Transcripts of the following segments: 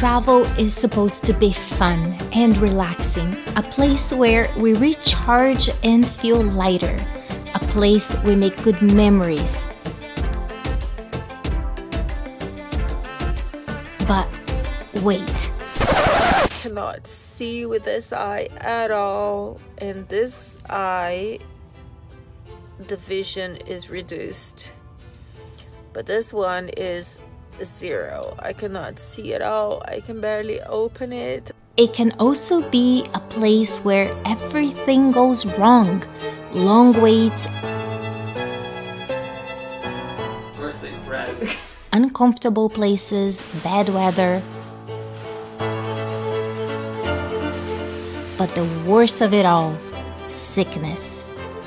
Travel is supposed to be fun and relaxing, a place where we recharge and feel lighter, a place we make good memories. But wait. I cannot see with this eye at all, and this eye, the vision is reduced, but this one is 0. I cannot see at all. I can barely open it. It can also be a place where everything goes wrong. Long waits, uncomfortable places, bad weather. But the worst of it all, sickness,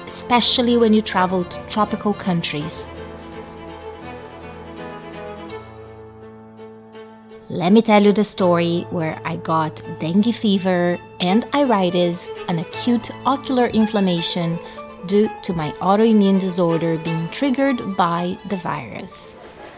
especially when you travel to tropical countries. Let me tell you the story where I got dengue fever and iritis, an acute ocular inflammation due to my autoimmune disorder being triggered by the virus.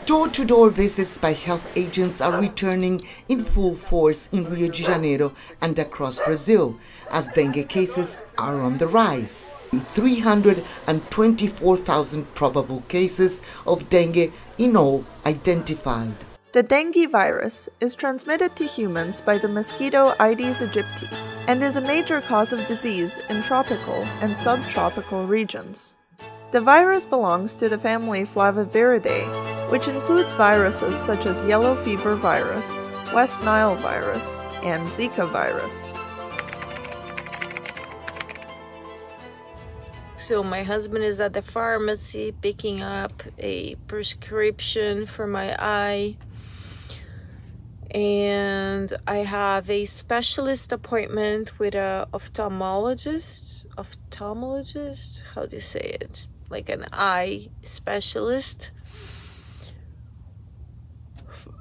Door-to-door visits by health agents are returning in full force in Rio de Janeiro and across Brazil, as dengue cases are on the rise. 324,000 probable cases of dengue in all identified. The dengue virus is transmitted to humans by the mosquito Aedes aegypti and is a major cause of disease in tropical and subtropical regions. The virus belongs to the family Flaviviridae, which includes viruses such as yellow fever virus, West Nile virus, and Zika virus. So my husband is at the pharmacy picking up a prescription for my eye. And I have a specialist appointment with an ophthalmologist, how do you say it? Like an eye specialist.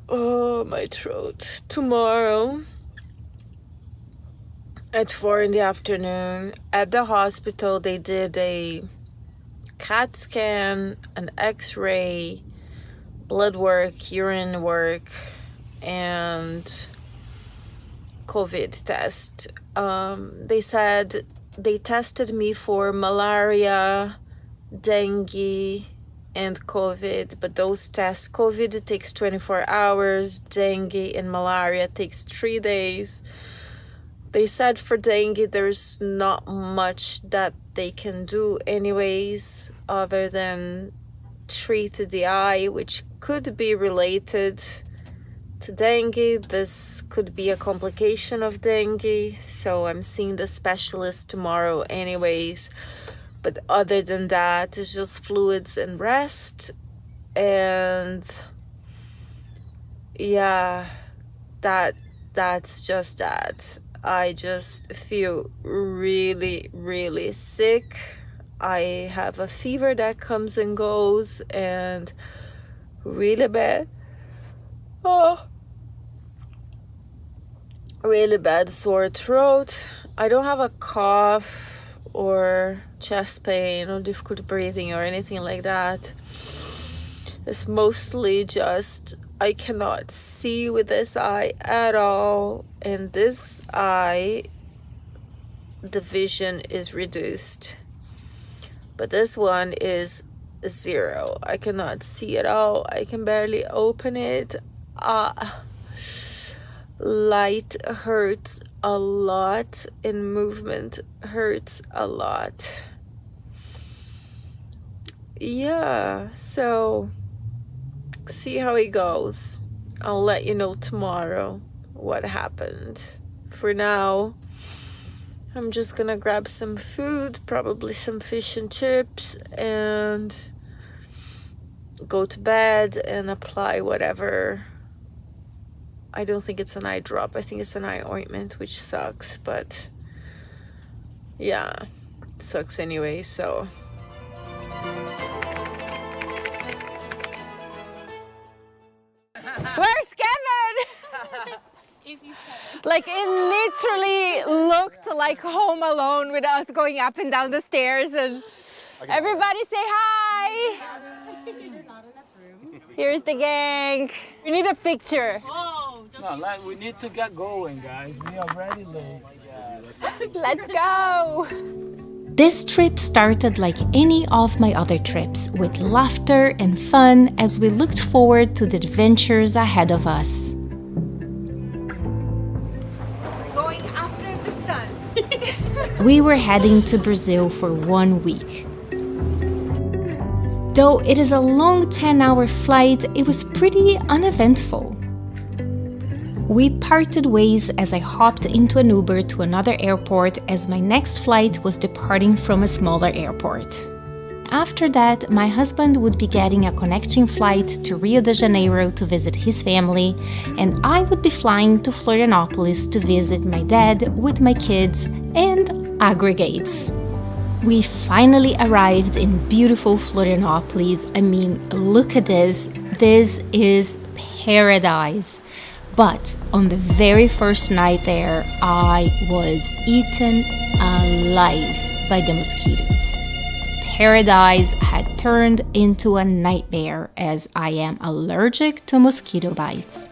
Oh, my throat. Tomorrow at 4 in the afternoon at the hospital, they did a CAT scan, an X-ray, blood work, urine work, and COVID test. They said they tested me for malaria, dengue, and COVID, but those tests, COVID takes 24 hours, dengue and malaria takes 3 days. They said for dengue there's not much that they can do anyways other than treat the eye, which could be related to dengue. This could be a complication of dengue, so I'm seeing the specialist tomorrow anyways. But other than that, it's just fluids and rest. And yeah, that's just that. I just feel really, really sick. I have a fever that comes and goes, and really bad. Oh, really bad sore throat. I don't have a cough or chest pain or difficult breathing or anything like that. It's mostly just I cannot see with this eye at all, and this eye, the vision is reduced, but this one is 0. I cannot see at all. I can barely open it. Light hurts a lot, and movement hurts a lot. Yeah, so see how it goes. I'll let you know tomorrow what happened. For now, I'm just gonna grab some food, probably some fish and chips, and go to bed and apply whatever. I don't think it's an eye drop. I think it's an eye ointment, which sucks, but yeah, it sucks anyway, so. Where's Kevin? Like, it literally looked like Home Alone with us going up and down the stairs, and everybody say hi. Here's the gang. We need a picture. Oh, No, we need to get going, guys. We are already late. Let's go! This trip started like any of my other trips, with laughter and fun as we looked forward to the adventures ahead of us. Going after the sun. We were heading to Brazil for 1 week. Though it is a long 10-hour flight, it was pretty uneventful. We parted ways as I hopped into an Uber to another airport as my next flight was departing from a smaller airport. After that, my husband would be getting a connecting flight to Rio de Janeiro to visit his family, and I would be flying to Florianopolis to visit my dad with my kids and aggregates. We finally arrived in beautiful Florianopolis. I mean, look at this. This is paradise. But on the very first night there, I was eaten alive by the mosquitoes. Paradise had turned into a nightmare as I am allergic to mosquito bites.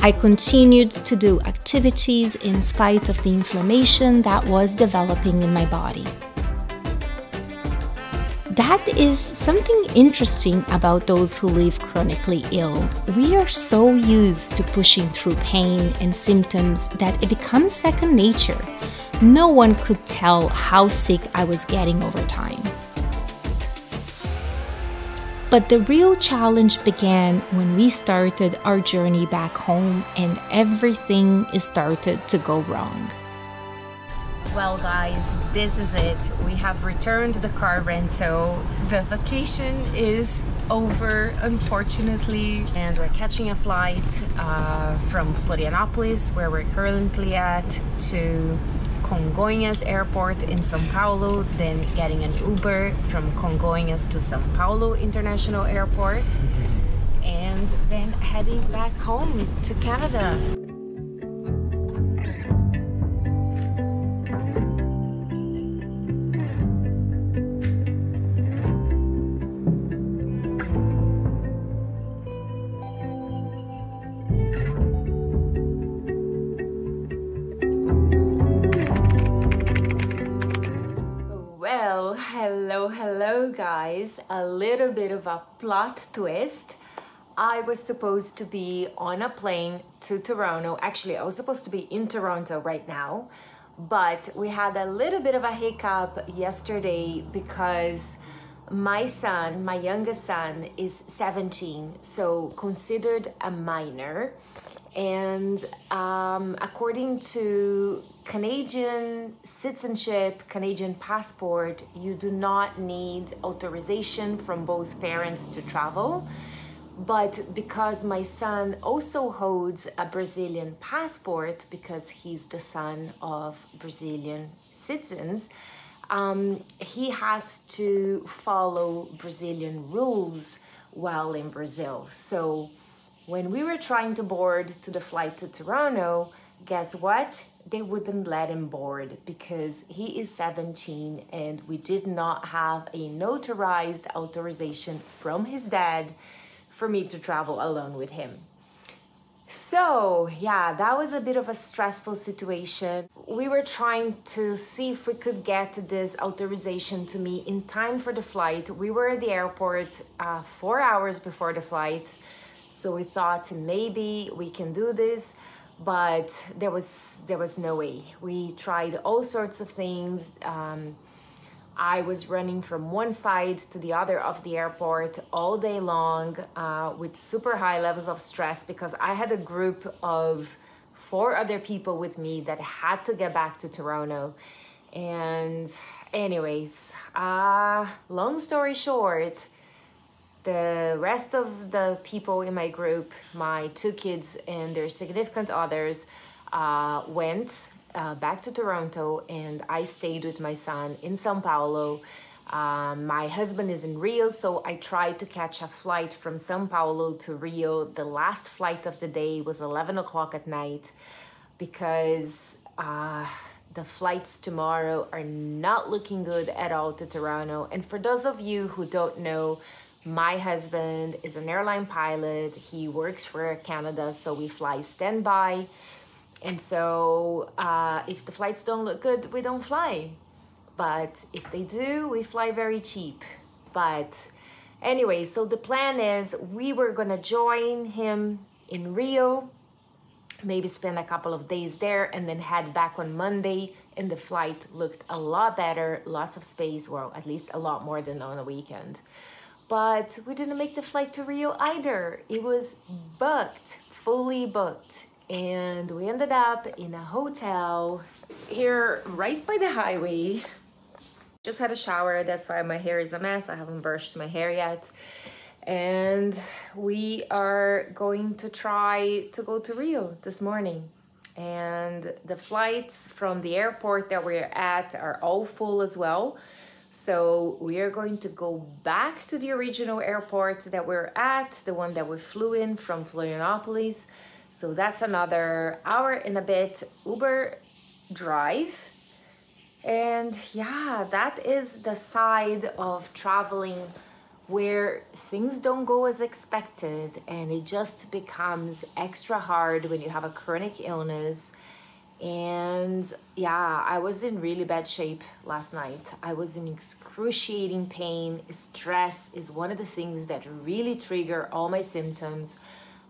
I continued to do activities in spite of the inflammation that was developing in my body. That is something interesting about those who live chronically ill. We are so used to pushing through pain and symptoms that it becomes second nature. No one could tell how sick I was getting over time. But the real challenge began when we started our journey back home and everything started to go wrong. Well guys, this is it. We have returned the car rental. The vacation is over, unfortunately, and we're catching a flight from Florianopolis, where we're currently at, to Congonhas Airport in São Paulo, then getting an Uber from Congonhas to São Paulo International Airport, and then heading back home to Canada. Hello guys, a little bit of a plot twist. I was supposed to be on a plane to Toronto. Actually, I was supposed to be in Toronto right now, but we had a little bit of a hiccup yesterday because my son, my youngest son, is 17, so considered a minor. And according to Canadian citizenship, Canadian passport, you do not need authorization from both parents to travel. But because my son also holds a Brazilian passport, because he's the son of Brazilian citizens, he has to follow Brazilian rules while in Brazil. So when we were trying to board to the flight to Toronto, guess what? They wouldn't let him board because he is 17 and we did not have a notarized authorization from his dad for me to travel alone with him. So yeah, that was a bit of a stressful situation. We were trying to see if we could get this authorization to me in time for the flight. We were at the airport 4 hours before the flight. So we thought maybe we can do this, but there was no way. We tried all sorts of things. I was running from one side to the other of the airport all day long with super high levels of stress because I had a group of 4 other people with me that had to get back to Toronto. And anyways, long story short, the rest of the people in my group, my 2 kids and their significant others, went back to Toronto, and I stayed with my son in São Paulo. My husband is in Rio, so I tried to catch a flight from São Paulo to Rio. The last flight of the day was 11 o'clock at night because the flights tomorrow are not looking good at all to Toronto. And for those of you who don't know, my husband is an airline pilot. He works for Air Canada, so we fly standby. And so if the flights don't look good, we don't fly. But if they do, we fly very cheap. But anyway, so the plan is we were gonna join him in Rio, maybe spend a couple of days there and then head back on Monday. And the flight looked a lot better, lots of space, well, at least a lot more than on a weekend. But we didn't make the flight to Rio either. It was booked, fully booked. And we ended up in a hotel here right by the highway. Just had a shower, that's why my hair is a mess. I haven't brushed my hair yet. And we are going to try to go to Rio this morning. And the flights from the airport that we're at are all full as well. So we are going to go back to the original airport that we're at, the one that we flew in from Florianopolis. So that's another hour and a bit Uber drive. And yeah, that is the side of traveling where things don't go as expected, and it just becomes extra hard when you have a chronic illness. And yeah, I was in really bad shape last night. I was in excruciating pain. Stress is one of the things that really trigger all my symptoms.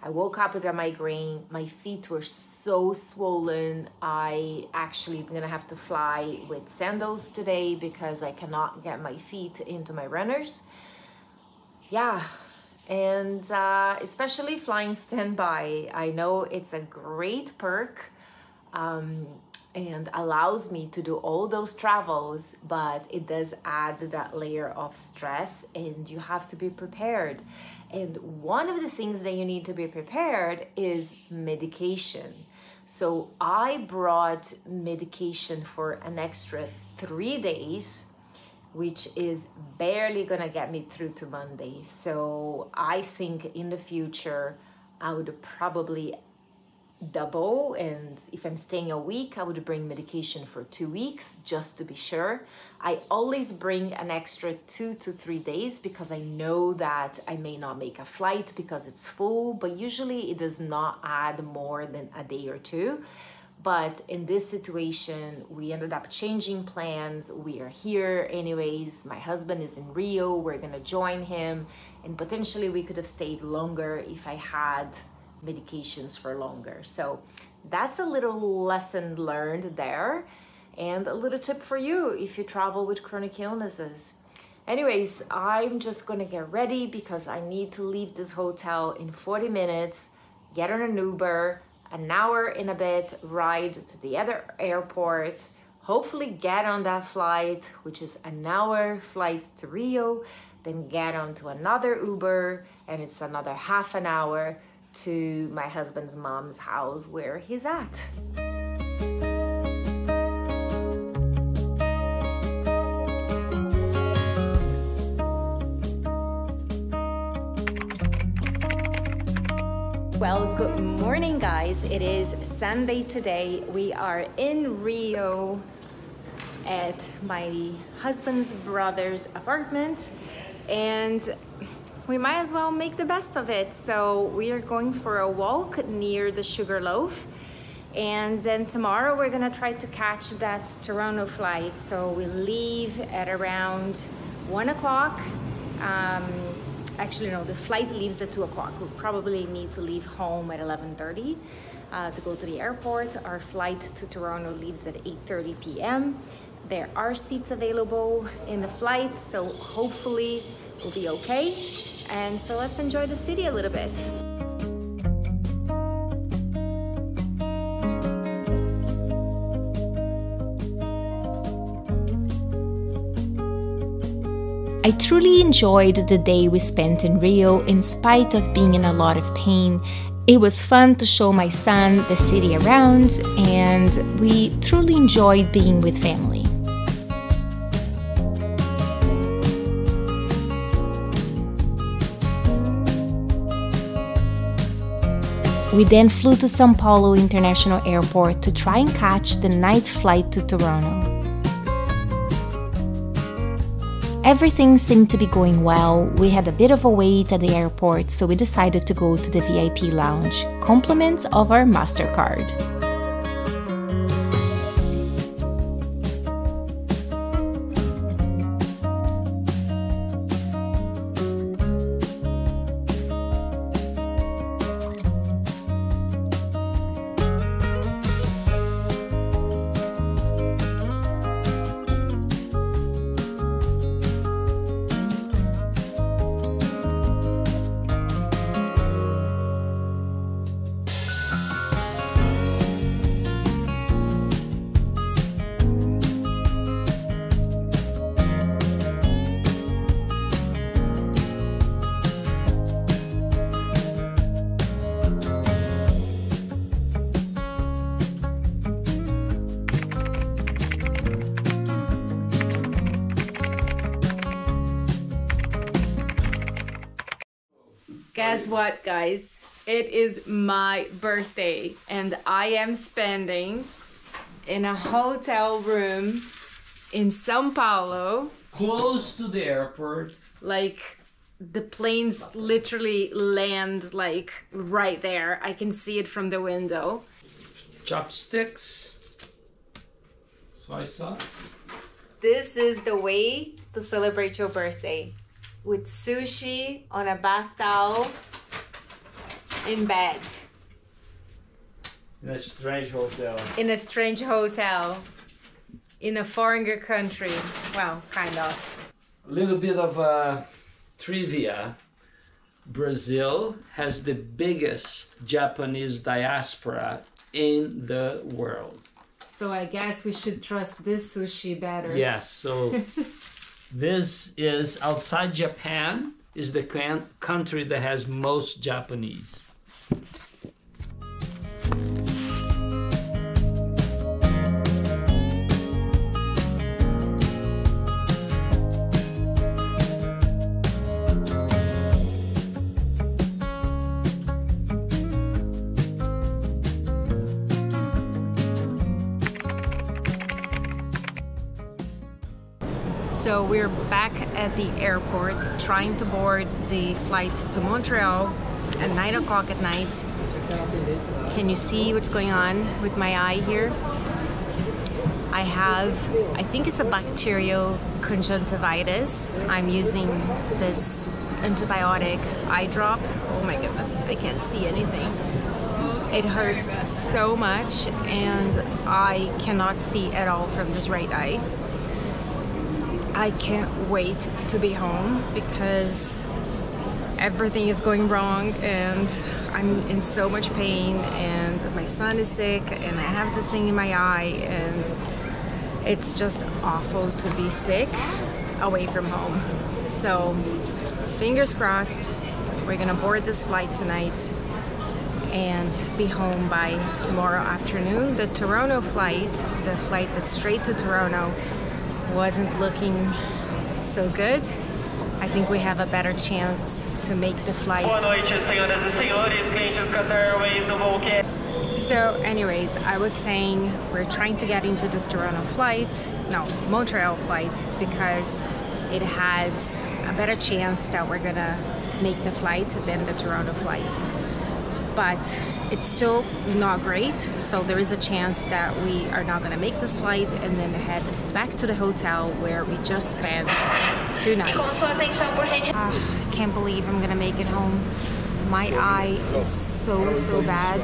I woke up with a migraine. My feet were so swollen. I actually am gonna have to fly with sandals today because I cannot get my feet into my runners. Yeah, and especially flying standby. I know it's a great perk and allows me to do all those travels, but it does add that layer of stress, and you have to be prepared. And one of the things that you need to be prepared is medication. So I brought medication for an extra 3 days, which is barely gonna get me through to Monday. So I think in the future, I would probably double, and if I'm staying a week, I would bring medication for 2 weeks just to be sure. I always bring an extra 2 to 3 days because I know that I may not make a flight because it's full, but usually it does not add more than a day or two. But in this situation, we ended up changing plans. We are here anyways. My husband is in Rio. We're gonna join him, and potentially we could have stayed longer if I had medications for longer. So that's a little lesson learned there, and a little tip for you if you travel with chronic illnesses. Anyways, I'm just gonna get ready because I need to leave this hotel in 40 minutes, get on an Uber, an hour and a bit ride to the other airport, hopefully get on that flight, which is an hour flight to Rio, then get onto another Uber, and it's another half an hour to my husband's mom's house where he's at. Well, good morning, guys. It is Sunday today. We are in Rio at my husband's brother's apartment, and we might as well make the best of it. So we are going for a walk near the Sugarloaf, and then tomorrow we're gonna try to catch that Toronto flight. So we leave at around 1 o'clock. Actually, no, the flight leaves at 2 o'clock. We'll probably need to leave home at 11:30 to go to the airport. Our flight to Toronto leaves at 8:30 p.m. There are seats available in the flight, so hopefully we'll be okay. And so let's enjoy the city a little bit. I truly enjoyed the day we spent in Rio in spite of being in a lot of pain. It was fun to show my son the city around, and we truly enjoyed being with family. We then flew to São Paulo International Airport to try and catch the night flight to Toronto. Everything seemed to be going well. We had a bit of a wait at the airport, so we decided to go to the VIP lounge, compliments of our MasterCard. Guess what, guys? It is my birthday and I am spending in a hotel room in São Paulo. Close to the airport. Like the planes literally land like right there. I can see it from the window. Chopsticks. Soy sauce. This is the way to celebrate your birthday. With sushi on a bath towel in bed. In a strange hotel. In a strange hotel. In a foreign country. Well, kind of. A little bit of trivia. Brazil has the biggest Japanese diaspora in the world. So I guess we should trust this sushi better. Yes, so this is, outside Japan, is the country that has most Japanese. So we're back at the airport trying to board the flight to Montreal at 9 o'clock at night. Can you see what's going on with my eye here? I think it's a bacterial conjunctivitis. I'm using this antibiotic eye drop. Oh my goodness, I can't see anything. It hurts so much and I cannot see at all from this right eye. I can't wait to be home because everything is going wrong and I'm in so much pain and my son is sick and I have this thing in my eye and it's just awful to be sick away from home. So fingers crossed, we're gonna board this flight tonight and be home by tomorrow afternoon. The Toronto flight, the flight that's straight to Toronto, wasn't looking so good. I think we have a better chance to make the flight. So anyways, I was saying we're trying to get into this Montreal flight because it has a better chance that we're gonna make the flight than the Toronto flight. But it's still not great, so there is a chance that we are not gonna make this flight and then head back to the hotel where we just spent 2 nights. Can't believe I'm gonna make it home. My eye is so bad.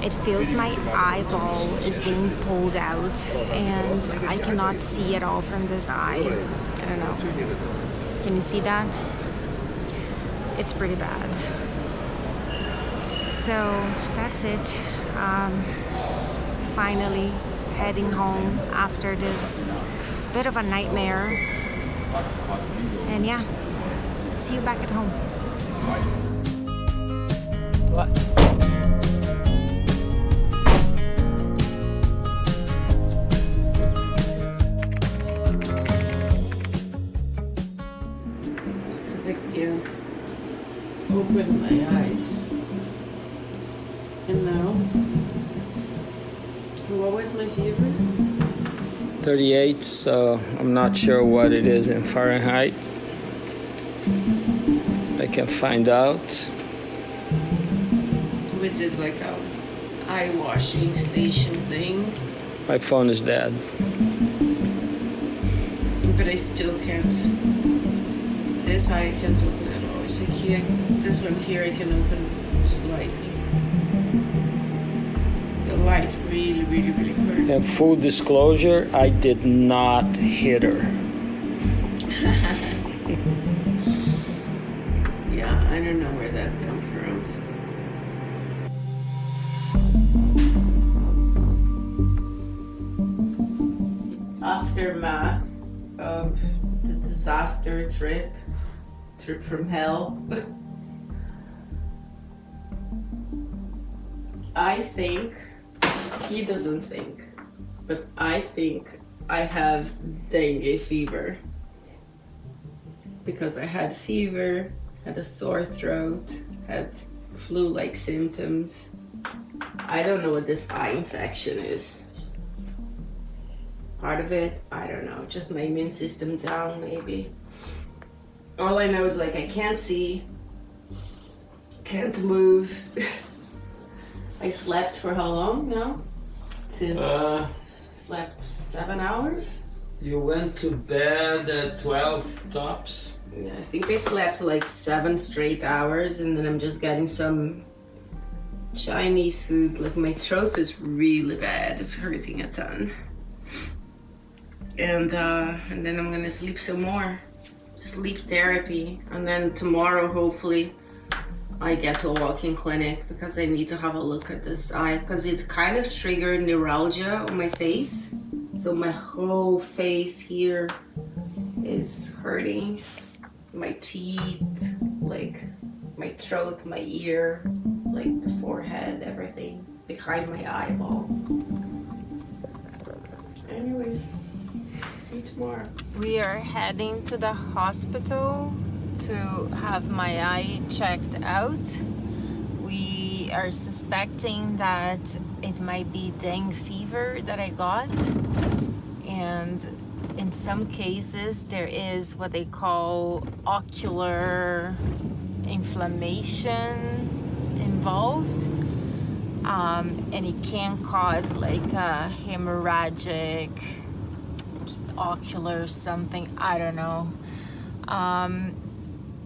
It feels my eyeball is being pulled out and I cannot see at all from this eye. I don't know. Can you see that? It's pretty bad. So that's it. Finally heading home after this bit of a nightmare. And yeah, see you back at home. What? Since I can't open my eyes. And now? What was my fever? 38, so I'm not sure what it is in Fahrenheit. I can find out. We did like a eye washing station thing. My phone is dead. But I still can't. This eye I can't open at all. It's like here, this one here I can open slightly. The light really hurts. And full disclosure, I did not hit her. Yeah, I don't know where that comes from. Aftermath of the disaster trip from hell. I think, he doesn't think, but I think I have dengue fever. Because I had fever, had a sore throat, had flu-like symptoms. I don't know what this eye infection is. Part of it, I don't know, just my immune system down maybe. All I know is like I can't see, can't move. I slept for how long now? Slept 7 hours? You went to bed at 12 tops? Yeah, I think I slept like 7 straight hours, and then I'm just getting some Chinese food. Like my throat is really bad, it's hurting a ton. And then I'm gonna sleep some more. Sleep therapy, and then tomorrow hopefully I get to a walk-in clinic because I need to have a look at this eye because it kind of triggered neuralgia on my face. So my whole face here is hurting. My teeth, like my throat, my ear, like the forehead, everything behind my eyeball. Anyways, see you tomorrow. We are heading to the hospital to have my eye checked out. We are suspecting that it might be dengue fever that I got, and in some cases there is what they call ocular inflammation involved, and it can cause like a hemorrhagic ocular something, I don't know.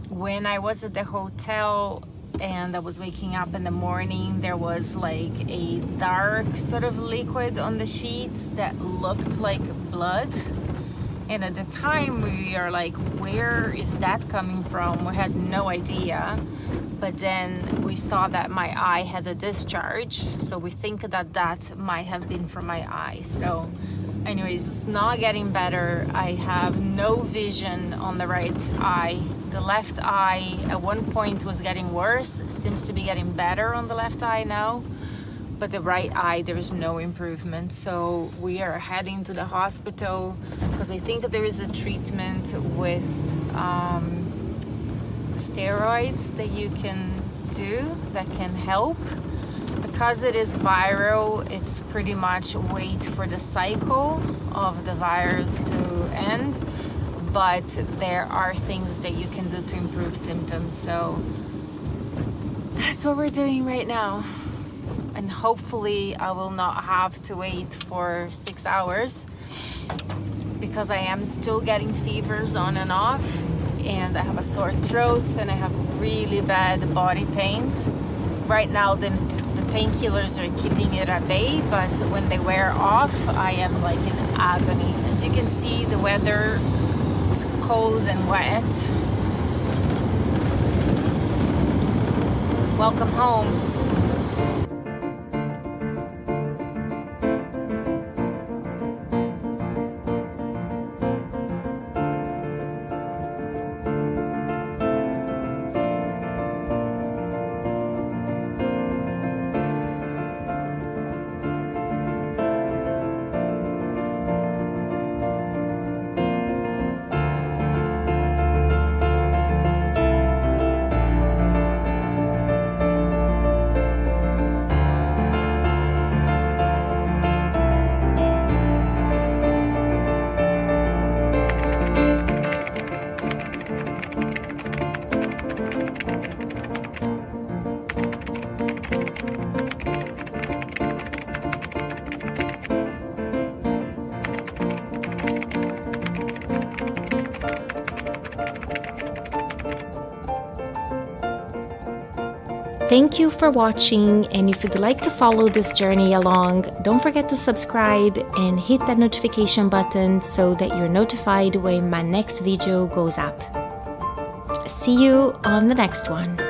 When I was at the hotel and I was waking up in the morning, there was like a dark sort of liquid on the sheets that looked like blood. And at the time we are like, where is that coming from? We had no idea. But then we saw that my eye had a discharge. So we think that that might have been from my eye. So anyways, it's not getting better. I have no vision on the right eye. The left eye at one point was getting worse. Seems to be getting better on the left eye now. But the right eye, there is no improvement. So we are heading to the hospital because I think there is a treatment with steroids that you can do that can help. Because it is viral, it's pretty much wait for the cycle of the virus to end. But there are things that you can do to improve symptoms. So that's what we're doing right now. And hopefully I will not have to wait for 6 hours because I am still getting fevers on and off, and I have a sore throat and I have really bad body pains. Right now the painkillers are keeping it at bay, but when they wear off, I am like in agony. As you can see, the weather is cold and wet. Welcome home. Thank you for watching, and if you'd like to follow this journey along, don't forget to subscribe and hit that notification button so that you're notified when my next video goes up. See you on the next one.